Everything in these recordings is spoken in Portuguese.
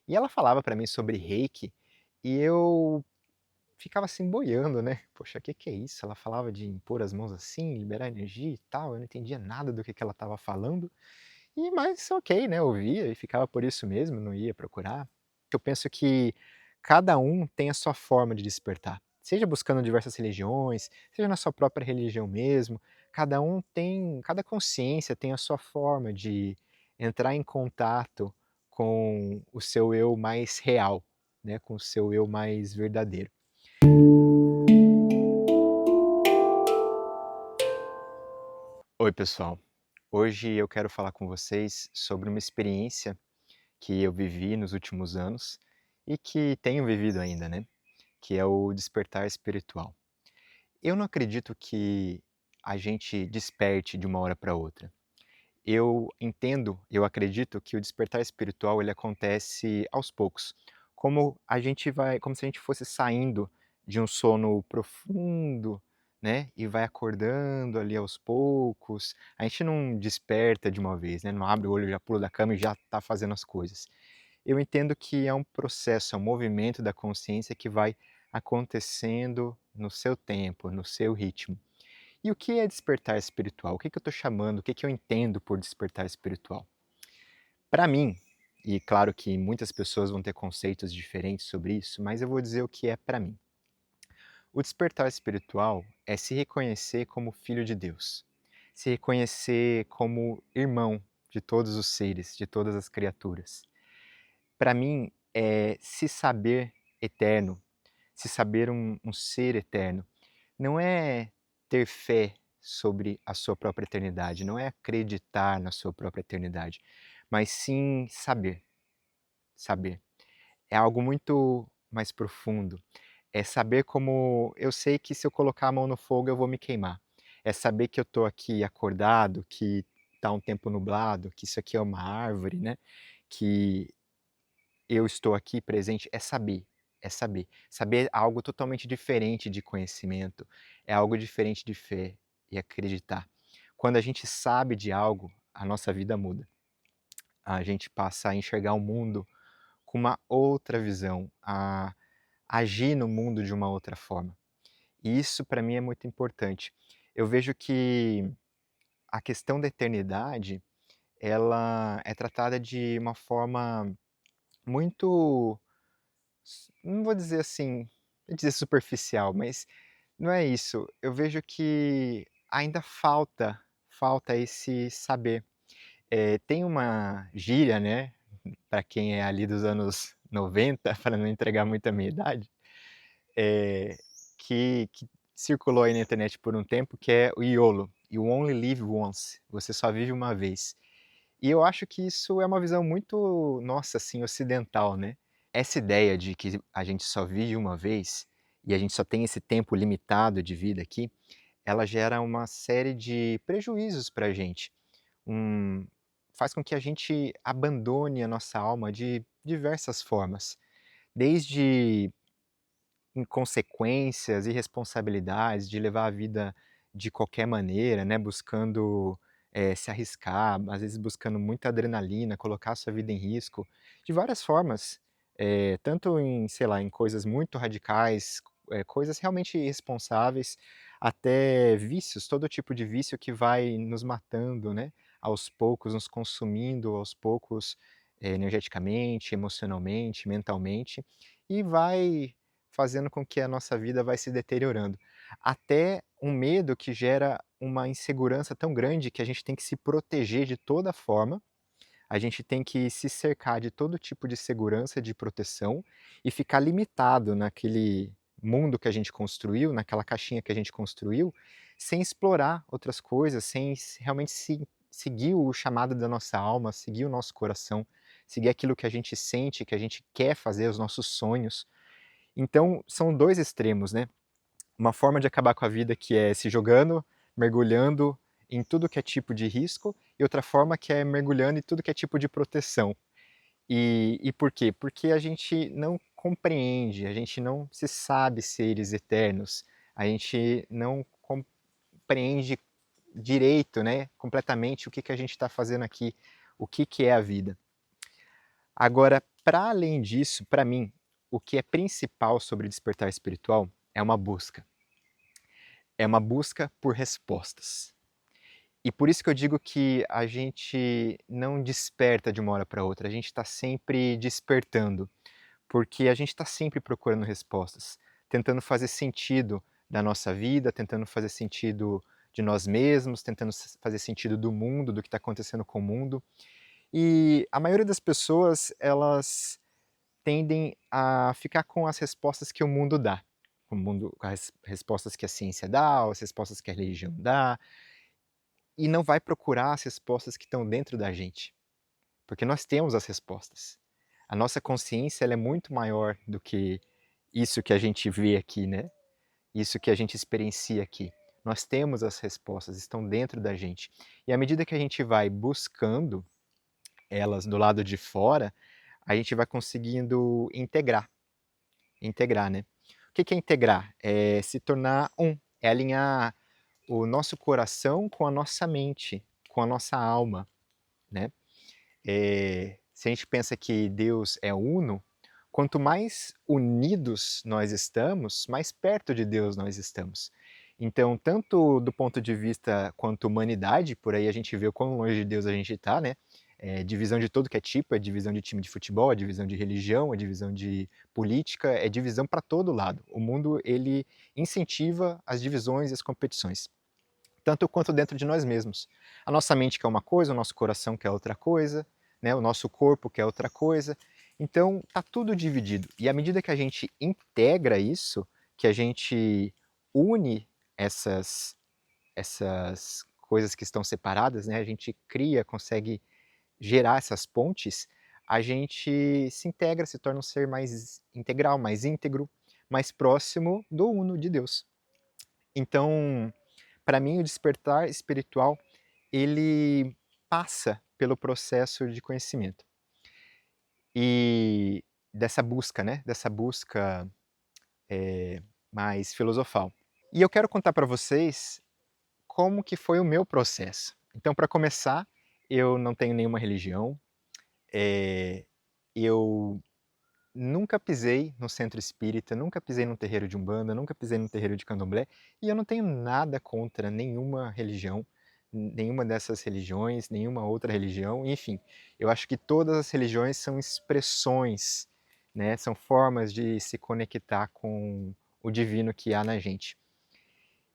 E ela falava para mim sobre reiki, e eu ficava assim boiando, né. "Poxa, que é isso?" Ela falava de impor as mãos assim, liberar energia e tal, eu não entendia nada do que ela estava falando, mas ok, né, ouvia e ficava por isso mesmo, não ia procurar. Eu penso que cada um tem a sua forma de despertar, seja buscando diversas religiões, seja na sua própria religião mesmo, cada consciência tem a sua forma de entrar em contato com o seu eu mais real, né, com o seu eu mais verdadeiro. Oi, pessoal. Hoje eu quero falar com vocês sobre uma experiência que eu vivi nos últimos anos e que tenho vivido ainda, né? Que é o despertar espiritual. Eu não acredito que a gente desperte de uma hora para outra. Eu acredito que o despertar espiritual ele acontece aos poucos, como se a gente fosse saindo de um sono profundo, né, e vai acordando ali aos poucos. A gente não desperta de uma vez, né, não abre o olho, já pula da cama e já está fazendo as coisas. Eu entendo que é um processo, é um movimento da consciência que vai acontecendo no seu tempo, no seu ritmo. E o que é despertar espiritual? O que eu estou chamando? O que eu entendo por despertar espiritual? Para mim, e claro que muitas pessoas vão ter conceitos diferentes sobre isso, mas eu vou dizer o que é para mim. O despertar espiritual é se reconhecer como filho de Deus, se reconhecer como irmão de todos os seres, de todas as criaturas. Para mim, é se saber eterno, se saber um ser eterno. Não é ter fé sobre a sua própria eternidade, não é acreditar na sua própria eternidade, mas sim saber, saber. É algo muito mais profundo. É saber como eu sei que se eu colocar a mão no fogo eu vou me queimar. É saber que eu estou aqui acordado, que está um tempo nublado, que isso aqui é uma árvore, né, que eu estou aqui presente, é saber, é saber. Saber algo totalmente diferente de conhecimento, é algo diferente de fé e acreditar. Quando a gente sabe de algo, a nossa vida muda. A gente passa a enxergar o mundo com uma outra visão, a agir no mundo de uma outra forma. E isso para mim é muito importante. Eu vejo que a questão da eternidade, ela é tratada de uma forma muito não vou dizer assim, vou dizer superficial, mas não é isso. Eu vejo que ainda falta esse saber. Tem uma gíria, né, para quem é ali dos anos 90, para não entregar muito a minha idade, eh, que circulou aí na internet por um tempo, que é o YOLO, You Only Live Once, você só vive uma vez. E eu acho que isso é uma visão muito nossa, assim, ocidental, né. Essa ideia de que a gente só vive uma vez, e a gente só tem esse tempo limitado de vida aqui, ela gera uma série de prejuízos para a gente. Um Faz com que a gente abandone a nossa alma de diversas formas, desde inconsequências, irresponsabilidades, de levar a vida de qualquer maneira, né, buscando, se arriscar, às vezes buscando muita adrenalina, colocar a sua vida em risco, de várias formas, tanto em, sei lá, em coisas muito radicais, coisas realmente irresponsáveis, até vícios, todo tipo de vício que vai nos matando, né, aos poucos, nos consumindo aos poucos, energeticamente, emocionalmente, mentalmente, e vai fazendo com que a nossa vida vai se deteriorando. Até um medo que gera uma insegurança tão grande que a gente tem que se proteger de toda forma, a gente tem que se cercar de todo tipo de segurança, de proteção e ficar limitado naquele mundo que a gente construiu, naquela caixinha que a gente construiu, sem explorar outras coisas, sem realmente seguir o chamado da nossa alma, seguir o nosso coração, seguir aquilo que a gente sente, que a gente quer fazer, os nossos sonhos. Então, são 2 extremos, né. Uma forma de acabar com a vida que é se jogando, mergulhando em tudo que é tipo de risco, e outra forma que é mergulhando em tudo que é tipo de proteção. E por quê? Porque a gente não compreende, a gente não se sabe seres eternos, a gente não compreende direito, né, completamente o que a gente está fazendo aqui, o que é a vida. Agora, Para além disso, para mim, o que é principal sobre despertar espiritual é uma busca. É uma busca por respostas. E por isso que eu digo que a gente não desperta de uma hora para outra, a gente está sempre despertando, porque a gente está sempre procurando respostas, tentando fazer sentido da nossa vida, tentando fazer sentido de nós mesmos, tentando fazer sentido do mundo, do que está acontecendo com o mundo. E a maioria das pessoas, elas tendem a ficar com as respostas que o mundo dá, com as respostas que a ciência dá, ou as respostas que a religião dá, e não vai procurar as respostas que estão dentro da gente, porque nós temos as respostas. A nossa consciência, ela é muito maior do que isso que a gente vê aqui, né, isso que a gente experiencia aqui. Nós temos as respostas, estão dentro da gente. E à medida que a gente vai buscando elas do lado de fora, a gente vai conseguindo integrar, né. O que que é integrar? É se tornar um, é alinhar o nosso coração com a nossa mente, com a nossa alma, né. Se a gente pensa que Deus é uno, quanto mais unidos nós estamos, mais perto de Deus nós estamos. Então, tanto do ponto de vista quanto humanidade, por aí a gente vê o quão longe de Deus a gente está, né? Divisão de todo que é tipo, é divisão de time de futebol, é divisão de religião, é divisão de política, é divisão para todo lado. O mundo, ele incentiva as divisões e as competições, tanto quanto dentro de nós mesmos. A nossa mente quer uma coisa, o nosso coração quer outra coisa, né? O nosso corpo quer outra coisa. Então, tá tudo dividido. E à medida que a gente integra isso, que a gente une essas coisas que estão separadas, né? A gente cria, consegue gerar essas pontes, a gente se integra, se torna um ser mais integral, mais íntegro, mais próximo do uno de Deus. Então, para mim, o despertar espiritual, ele passa pelo processo de conhecimento. E dessa busca, né, dessa busca, mais filosofal. E eu quero contar para vocês como que foi o meu processo. Então, para começar, eu não tenho nenhuma religião, eu nunca pisei no centro espírita, nunca pisei num terreiro de umbanda, nunca pisei num terreiro de candomblé, e eu não tenho nada contra nenhuma religião, nenhuma dessas religiões, nenhuma outra religião, enfim. Eu acho que todas as religiões são expressões, né, são formas de se conectar com o divino que há na gente.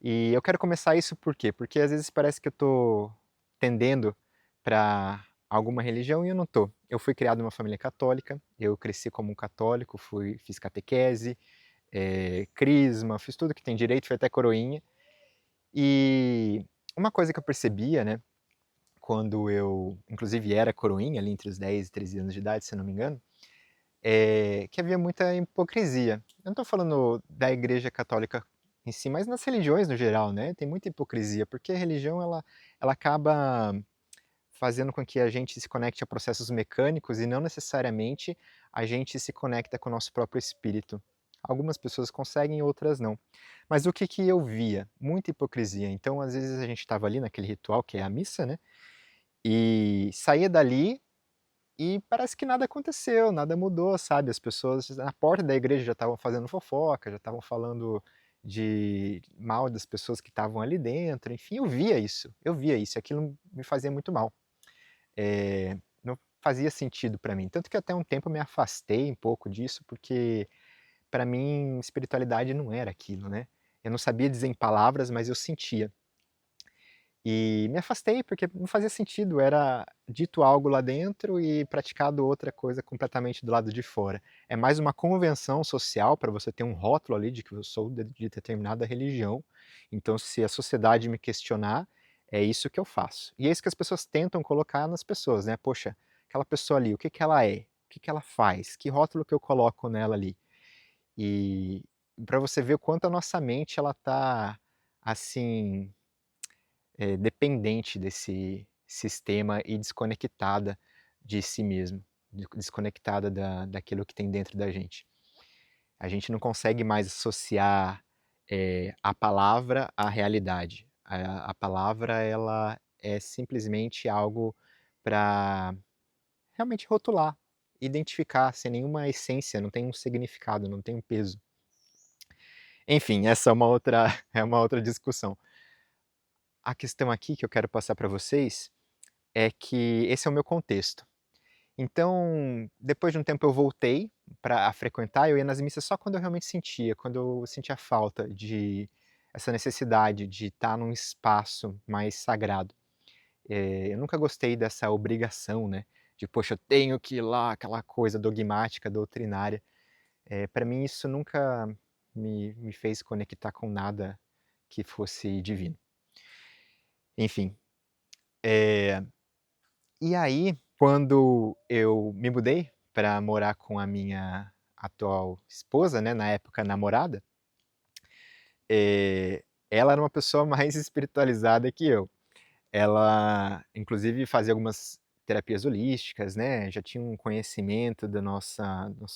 E eu quero começar isso por quê? Porque às vezes parece que eu estou tendendo para alguma religião e eu não estou. Eu fui criado numa família católica, eu cresci como um católico, fiz catequese, crisma, fiz tudo que tem direito, fui até coroinha. E uma coisa que eu percebia, né, quando eu inclusive era coroinha, ali entre os 10 e 13 anos de idade, se eu não me engano, é que havia muita hipocrisia. Eu não estou falando da igreja católica em si, mas nas religiões no geral, né, tem muita hipocrisia, porque a religião ela acaba fazendo com que a gente se conecte a processos mecânicos e não necessariamente a gente se conecta com o nosso próprio espírito. Algumas pessoas conseguem, outras não. Mas o que que eu via? Muita hipocrisia. Então, às vezes a gente estava ali naquele ritual que é a missa, né, e saía dali e parece que nada aconteceu, nada mudou, sabe, as pessoas na porta da igreja já estavam fazendo fofoca, já estavam falando de mal das pessoas que estavam ali dentro, enfim, eu via isso, aquilo me fazia muito mal. Não fazia sentido para mim, tanto que até um tempo eu me afastei um pouco disso, porque para mim espiritualidade não era aquilo, né. Eu não sabia dizer em palavras, mas eu sentia. E me afastei, porque não fazia sentido, era dito algo lá dentro e praticado outra coisa completamente do lado de fora. É mais uma convenção social para você ter um rótulo ali de que eu sou de determinada religião, então se a sociedade me questionar, é isso que eu faço. E é isso que as pessoas tentam colocar nas pessoas, né, "Poxa, aquela pessoa ali, o que que ela é? O que que ela faz? Que rótulo que eu coloco nela ali?". E para você ver o quanto a nossa mente ela tá, assim, dependente desse sistema e desconectada de si mesmo, desconectada daquilo que tem dentro da gente. A gente não consegue mais associar, a palavra à realidade. A palavra ela é simplesmente algo para realmente rotular identificar, sem nenhuma essência, não tem um significado, não tem um peso. Enfim, essa é uma outra é uma outra discussão. A questão aqui que eu quero passar para vocês é que esse é o meu contexto. Então, depois de um tempo eu voltei para a frequentar, eu ia nas missas só quando eu realmente sentia, quando eu sentia falta de essa necessidade de estar num espaço mais sagrado. Eu nunca gostei dessa obrigação, né, de poxa, eu tenho que ir lá, aquela coisa dogmática, doutrinária. Pra mim isso nunca me fez conectar com nada que fosse divino. Enfim, eh, e aí quando eu me mudei para morar com a minha atual esposa, né, na época namorada, ela era uma pessoa mais espiritualizada que eu. Ela, inclusive, fazia algumas terapias holísticas, né, já tinha um conhecimento da nosso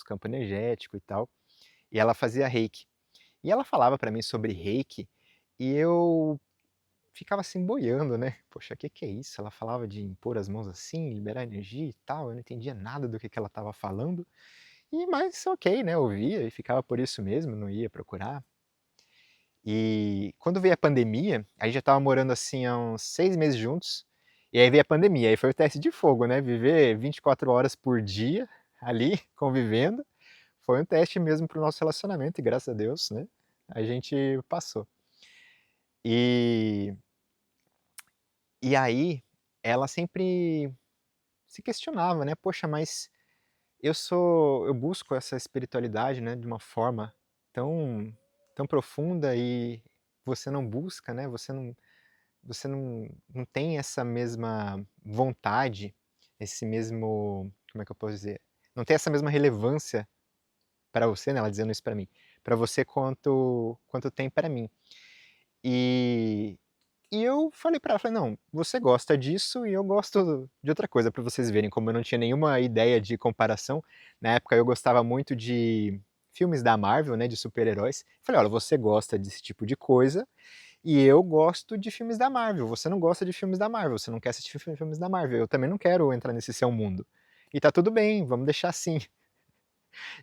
campo energético e tal, e ela fazia reiki. E ela falava para mim sobre reiki, e eu ficava assim boiando, né, "Poxa, que é isso?". Ela falava de impor as mãos assim, liberar energia e tal, eu não entendia nada do que ela estava falando, mas ok, né, ouvia e ficava por isso mesmo, não ia procurar. E quando veio a pandemia, a gente já estava morando, assim, há uns 6 meses juntos, e aí veio a pandemia, aí foi o teste de fogo, né, viver 24 horas por dia ali convivendo, foi um teste mesmo para o nosso relacionamento e graças a Deus, né, a gente passou. E e aí ela sempre se questionava, né: "Poxa, mas eu busco essa espiritualidade, né, de uma forma tão profunda e você não busca, né, você não tem essa mesma vontade, esse mesmo como é que eu posso dizer? Não tem essa mesma relevância para você, né, ela dizendo isso para mim, para você quanto tem para mim. E eu falei para ela, falei: "Não, você gosta disso e eu gosto de outra coisa", para vocês verem como eu não tinha nenhuma ideia de comparação. Na época eu gostava muito de filmes da Marvel, né, de super-heróis. Falei: "Olha, você gosta desse tipo de coisa e eu gosto de filmes da Marvel. Você não gosta de filmes da Marvel, você não quer assistir filmes da Marvel. Eu também não quero entrar nesse seu mundo. E tá tudo bem, vamos deixar assim".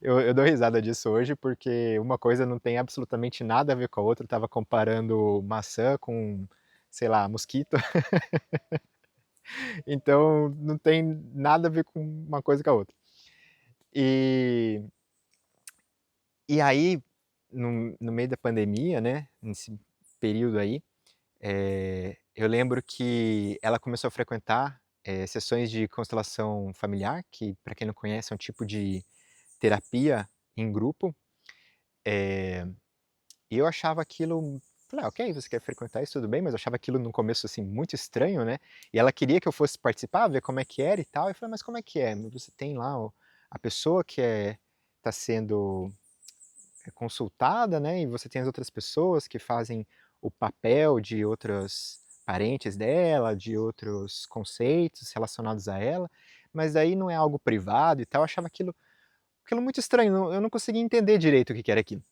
Eu dou risada disso hoje, porque uma coisa não tem absolutamente nada a ver com a outra. Eu estava comparando maçã com, sei lá, mosquito. Então não tem nada a ver com uma coisa com a outra. E e aí, no meio da pandemia, né, nesse período aí, eu lembro que ela começou a frequentar, sessões de constelação familiar, que para quem não conhece é um tipo de terapia em grupo, e eu achava aquilo falei: "Ah, ok, você quer frequentar isso, tudo bem", mas eu achava aquilo no começo, assim, muito estranho, né, e ela queria que eu fosse participar, ver como é que era e tal, eu falei: "Mas como é que é? Você tem lá a pessoa que tá sendo consultada, né, e você tem as outras pessoas que fazem o papel de outros parentes dela, de outros conceitos relacionados a ela, mas daí não é algo privado e tal", eu achava aquilo muito estranho, eu não conseguia entender direito o que que era aquilo.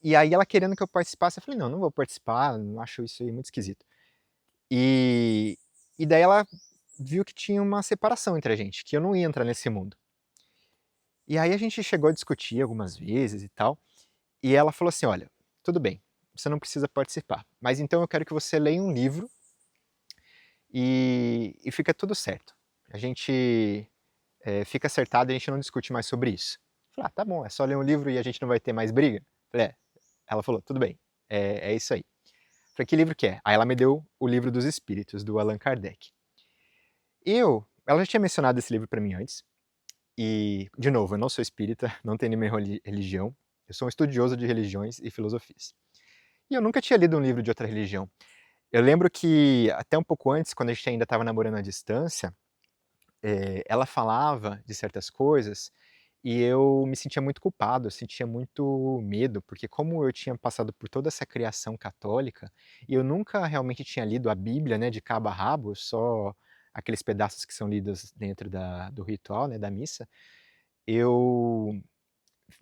E aí ela querendo que eu participasse, eu falei: "Não, não vou participar, não acho isso aí muito esquisito". E e daí ela viu que tinha uma separação entre a gente, que eu não ia entrar nesse mundo. E aí a gente chegou a discutir algumas vezes e tal, e ela falou assim: "Olha, tudo bem, você não precisa participar, mas então eu quero que você leia um livro e fica tudo certo. A gente, fica acertado e a gente não discute mais sobre isso". Eu falei: "Ah, tá bom, é só ler um livro e a gente não vai ter mais briga?". Eu falei: "É". Ela falou: "Tudo bem, é isso aí". Eu falei: "Que livro que é?". Aí ela me deu o Livro dos Espíritos, do Allan Kardec. Ela já tinha mencionado esse livro para mim antes, e, de novo, eu não sou espírita, não tenho nenhuma religião, eu sou um estudioso de religiões e filosofias. E eu nunca tinha lido um livro de outra religião. Eu lembro que até um pouco antes, quando a gente ainda estava namorando à distância, ela falava de certas coisas e eu me sentia muito culpado, eu sentia muito medo, porque como eu tinha passado por toda essa criação católica, e eu nunca realmente tinha lido a Bíblia, né, de cabo a rabo, só aqueles pedaços que são lidos dentro do ritual, né, da missa, eu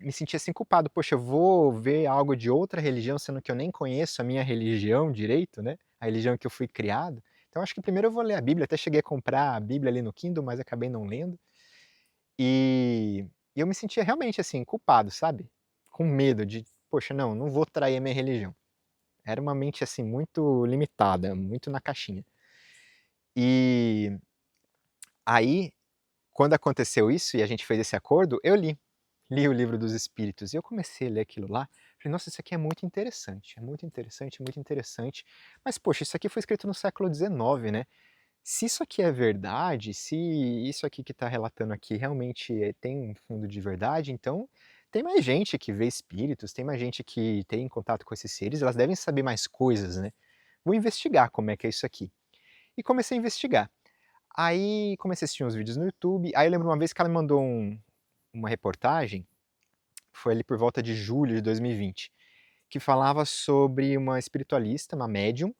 me sentia assim culpado, poxa, eu vou ver algo de outra religião, sendo que eu nem conheço a minha religião direito, né, a religião que eu fui criado. Então acho que primeiro eu vou ler a Bíblia, até cheguei a comprar a Bíblia ali no Kindle, mas acabei não lendo. E eu me sentia realmente, assim, culpado, sabe, com medo de: "Poxa, não vou trair a minha religião". Era uma mente, assim, muito limitada, muito na caixinha. E aí, quando aconteceu isso e a gente fez esse acordo, eu li o Livro dos Espíritos e eu comecei a ler aquilo lá, falei: "Nossa, isso aqui é muito interessante, é muito interessante, muito interessante, mas poxa, isso aqui foi escrito no século XIX, né, se isso aqui é verdade, se isso aqui que está relatando aqui realmente, tem um fundo de verdade, então tem mais gente que vê espíritos, tem mais gente que tem contato com esses seres, elas devem saber mais coisas, né. Vou investigar como é que é isso aqui". E comecei a investigar. Aí comecei a assistir uns vídeos no YouTube, aí eu lembro uma vez que ela me mandou uma reportagem, foi ali por volta de julho de 2020, que falava sobre uma espiritualista, uma médium,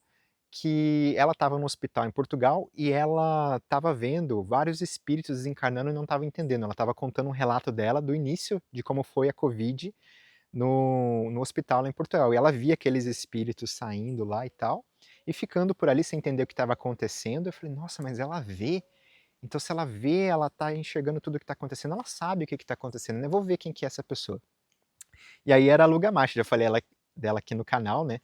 que ela estava no hospital em Portugal e ela estava vendo vários espíritos desencarnando e não estava entendendo. Ela estava contando um relato dela do início de como foi a Covid no hospital lá em Portugal. E ela via aqueles espíritos saindo lá e tal, e ficando por ali sem entender o que estava acontecendo. Eu falei: "Nossa, mas ela vê? Então se ela vê, ela está enxergando tudo o que está acontecendo, ela sabe o que está acontecendo, né, eu vou ver quem que é essa pessoa". E aí era a Lu Gamache, já falei dela aqui no canal, né,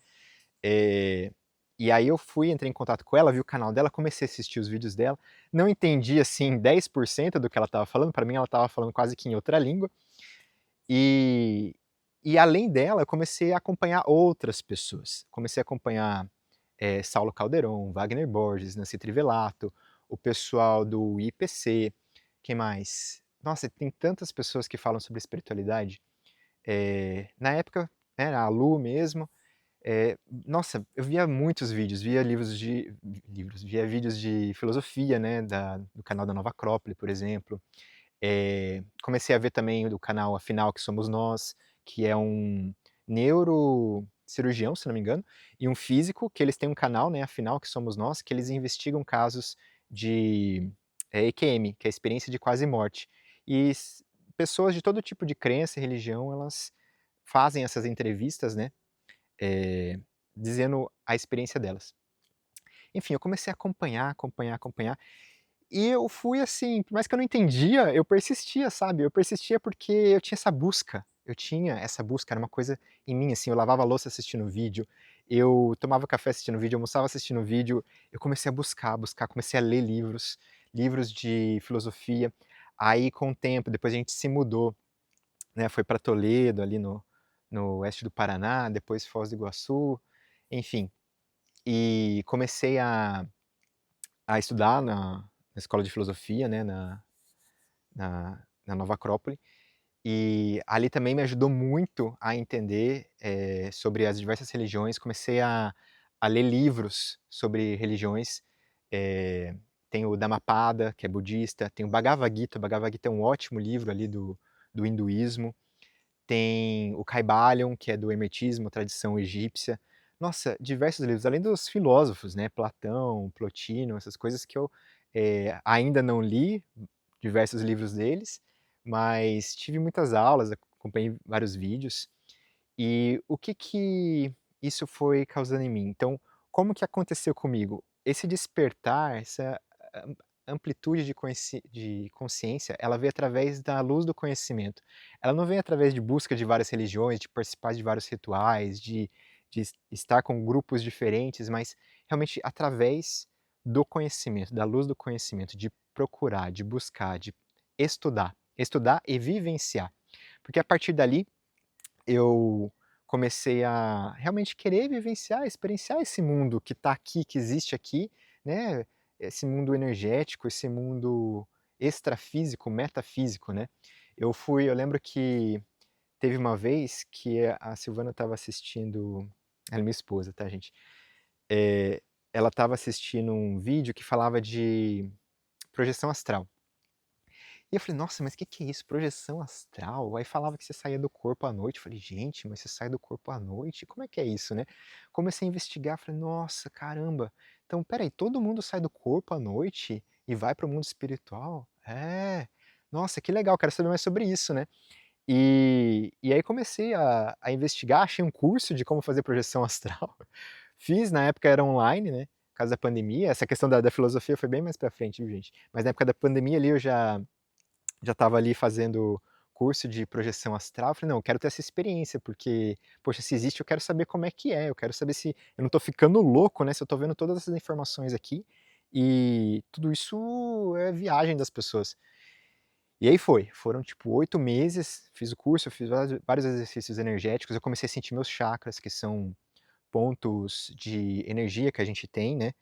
eh, e aí eu fui, entrei em contato com ela, vi o canal dela, comecei a assistir os vídeos dela, não entendi, assim, 10% do que ela estava falando, para mim ela estava falando quase que em outra língua, e além dela eu comecei a acompanhar outras pessoas, comecei a acompanhar, Saulo Calderon, Wagner Borges, Nancy Trivelato, o pessoal do IPC, quem mais? Nossa, tem tantas pessoas que falam sobre espiritualidade, na época, era a Lu mesmo, nossa, eu via muitos vídeos, via via vídeos de filosofia, né, do canal da Nova Acrópole, por exemplo. Comecei a ver também do canal Afinal que Somos Nós, que é um neurocirurgião, se não me engano, e um físico, que eles têm um canal, né, Afinal que Somos Nós, que eles investigam casos de, EQM, que é a experiência de quase morte. E pessoas de todo tipo de crença e religião, elas fazem essas entrevistas, né, eh, dizendo a experiência delas. Enfim, eu comecei a acompanhar, acompanhar, acompanhar, e eu fui assim, por mais que eu não entendia, eu persistia, sabe, eu persistia porque eu tinha essa busca, era uma coisa em mim, assim, eu lavava a louça assistindo vídeo, eu tomava café assistindo vídeo, almoçava assistindo vídeo, eu comecei a buscar, buscar, comecei a ler livros, livros de filosofia, aí com o tempo, depois a gente se mudou, né, foi para Toledo, ali no oeste do Paraná, depois Foz do Iguaçu, enfim, e comecei a estudar na escola de filosofia, né, na Nova Acrópole, e ali também me ajudou muito a entender, sobre as diversas religiões, comecei a ler livros sobre religiões, eh, tem o Dhammapada, que é budista, tem o Bhagavad Gita é um ótimo livro ali do hinduísmo, tem o Kybalion, que é do hermetismo, tradição egípcia. Nossa, diversos livros, além dos filósofos, né, Platão, Plotino, essas coisas que eu, ainda não li, diversos livros deles, mas tive muitas aulas, acompanhei vários vídeos. E o que que isso foi causando em mim? Então, como que aconteceu comigo? Esse despertar, essa am amplitude de consciência, ela veio através da luz do conhecimento. Ela não vem através de busca de várias religiões, de participar de vários rituais, de estar com grupos diferentes, mas realmente através do conhecimento, da luz do conhecimento, de procurar, de buscar, de estudar. Estudar e vivenciar. Porque a partir dali eu comecei a realmente querer vivenciar, experienciar esse mundo que está aqui, que existe aqui, né, esse mundo energético, esse mundo extrafísico, metafísico, né. Eu lembro que teve uma vez que a Silvana estava assistindo, ela é minha esposa, tá, gente, ela estava assistindo um vídeo que falava de projeção astral. E eu falei: "Nossa, mas o que que é isso? Projeção astral?". Aí falava que você saía do corpo à noite. Eu falei: "Gente, mas você sai do corpo à noite? Como é que é isso, né?". Comecei a investigar, falei: "Nossa, caramba, então espera aí, todo mundo sai do corpo à noite e vai para o mundo espiritual? É, nossa, que legal, quero saber mais sobre isso, né". E aí comecei a investigar, achei um curso de como fazer projeção astral. Fiz, na época era online, né, por causa da pandemia, essa questão da filosofia foi bem mais pra frente, viu, gente. Mas na época da pandemia ali eu já já estava ali fazendo curso de projeção astral, eu falei: "Não, eu quero ter essa experiência, porque, poxa, se existe eu quero saber como é, eu quero saber se eu não estou ficando louco, né, se eu estou vendo todas essas informações aqui, e tudo isso é viagem das pessoas". E aí foram tipo 8 meses, fiz o curso, eu fiz vários exercícios energéticos, eu comecei a sentir meus chakras, que são pontos de energia que a gente tem, né,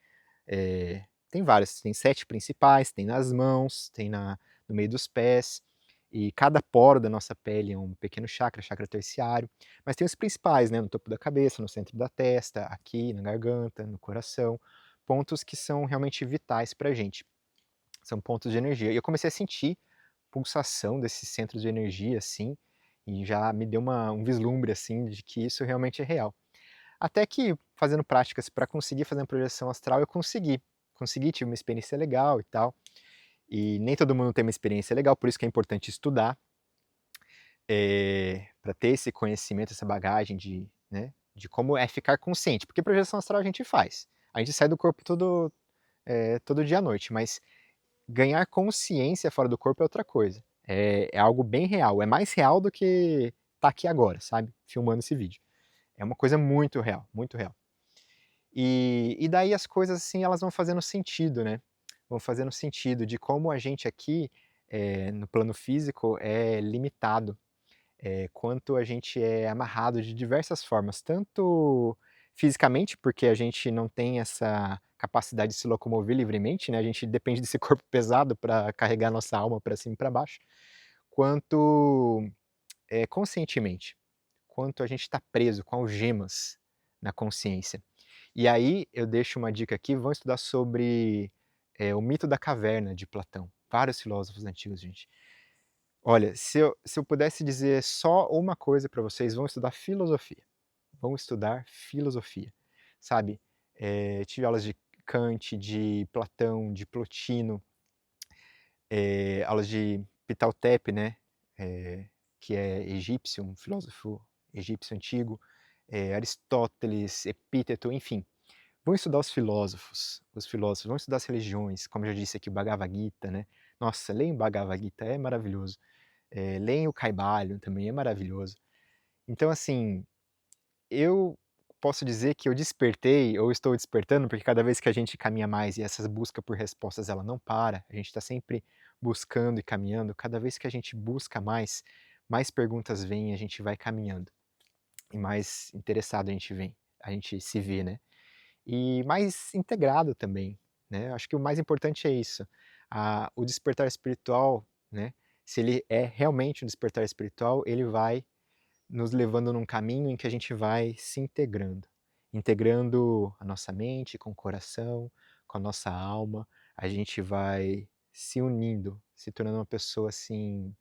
tem vários, tem 7 principais, tem nas mãos, tem no meio dos pés, e cada poro da nossa pele é um pequeno chakra, chakra terciário, mas tem os principais, né, no topo da cabeça, no centro da testa, aqui na garganta, no coração, pontos que são realmente vitais pra gente, são pontos de energia. E eu comecei a sentir pulsação desses centros de energia, assim, e já me deu um vislumbre, assim, de que isso realmente é real. Até que, fazendo práticas para conseguir fazer uma projeção astral, eu consegui, tive uma experiência legal e tal, e nem todo mundo tem uma experiência legal, por isso que é importante estudar, pra ter esse conhecimento, essa bagagem de, né, de como é ficar consciente, porque projeção astral a gente sai do corpo todo dia à noite, mas ganhar consciência fora do corpo é outra coisa, é algo bem real, é mais real do que estar aqui agora, sabe, filmando esse vídeo. É uma coisa muito real, muito real. E daí as coisas, assim, elas vão fazendo sentido, né, vão fazendo sentido de como a gente aqui, no plano físico é limitado, quanto a gente é amarrado de diversas formas, tanto fisicamente, porque a gente não tem essa capacidade de se locomover livremente, né, a gente depende desse corpo pesado para carregar nossa alma para cima e para baixo, quanto, conscientemente, quanto a gente está preso com algemas na consciência. E aí eu deixo uma dica aqui, vão estudar sobre, o mito da caverna de Platão, vários filósofos antigos, gente. Olha, se eu pudesse dizer só uma coisa para vocês, vão estudar filosofia, sabe. Tive aulas de Kant, de Platão, de Plotino, aulas de Ptahotep, né, que é egípcio, um filósofo egípcio antigo, Aristóteles, Epíteto, enfim. Vão estudar os filósofos, vão estudar as religiões, como eu já disse aqui, o Bhagavad Gita, né. Nossa, leiam o Bhagavad Gita, é maravilhoso. Leem o Kybalion, também é maravilhoso. Então, assim, eu posso dizer que eu despertei, ou estou despertando, porque cada vez que a gente caminha mais e essa busca por respostas ela não para, a gente está sempre buscando e caminhando, cada vez que a gente busca mais, mais perguntas vêm e a gente vai caminhando, e mais interessado a gente se vê, né. E mais integrado também, né, acho que o mais importante é isso, o despertar espiritual, né, se ele é realmente um despertar espiritual, ele vai nos levando num caminho em que a gente vai se integrando, integrando a nossa mente com o coração, com a nossa alma, a gente vai se unindo, se tornando uma pessoa, assim,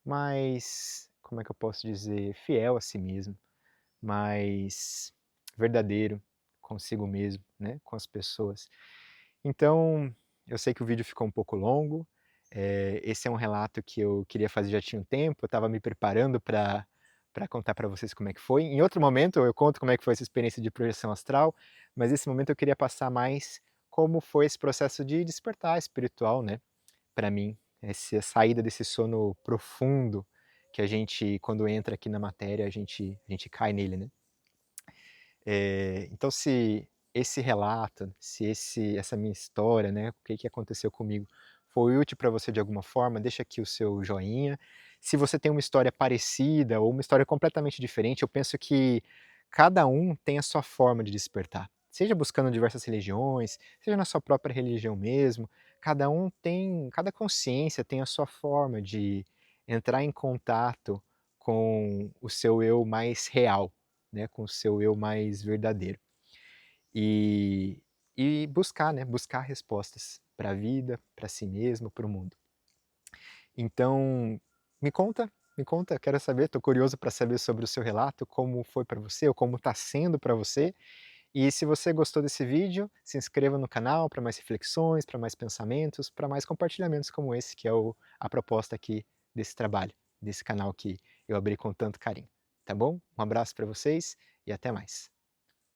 mais, como é que eu posso dizer, fiel a si mesmo, mais verdadeiro consigo mesmo, né, com as pessoas. Então, eu sei que o vídeo ficou um pouco longo, esse é um relato que eu queria fazer já tinha um tempo, eu estava me preparando para contar para vocês como é que foi. Em outro momento eu conto como é que foi essa experiência de projeção astral, mas nesse momento eu queria passar mais como foi esse processo de despertar espiritual, né, para mim, essa saída desse sono profundo que a gente quando entra aqui na matéria a gente cai nele, né. Então se esse relato, se essa minha história, né, o que que aconteceu comigo, foi útil para você de alguma forma, deixa aqui o seu joinha. Se você tem uma história parecida ou uma história completamente diferente, eu penso que cada um tem a sua forma de despertar. Seja buscando diversas religiões, seja na sua própria religião mesmo, cada consciência tem a sua forma de entrar em contato com o seu eu mais real, né, com o seu eu mais verdadeiro. E buscar, né, buscar respostas para a vida, para si mesmo, para o mundo. Então, me conta, quero saber, estou curioso para saber sobre o seu relato, como foi para você ou como está sendo para você. E se você gostou desse vídeo, se inscreva no canal para mais reflexões, para mais pensamentos, para mais compartilhamentos como esse, que é a proposta aqui desse trabalho, desse canal que eu abri com tanto carinho. Tá bom? Um abraço para vocês e até mais.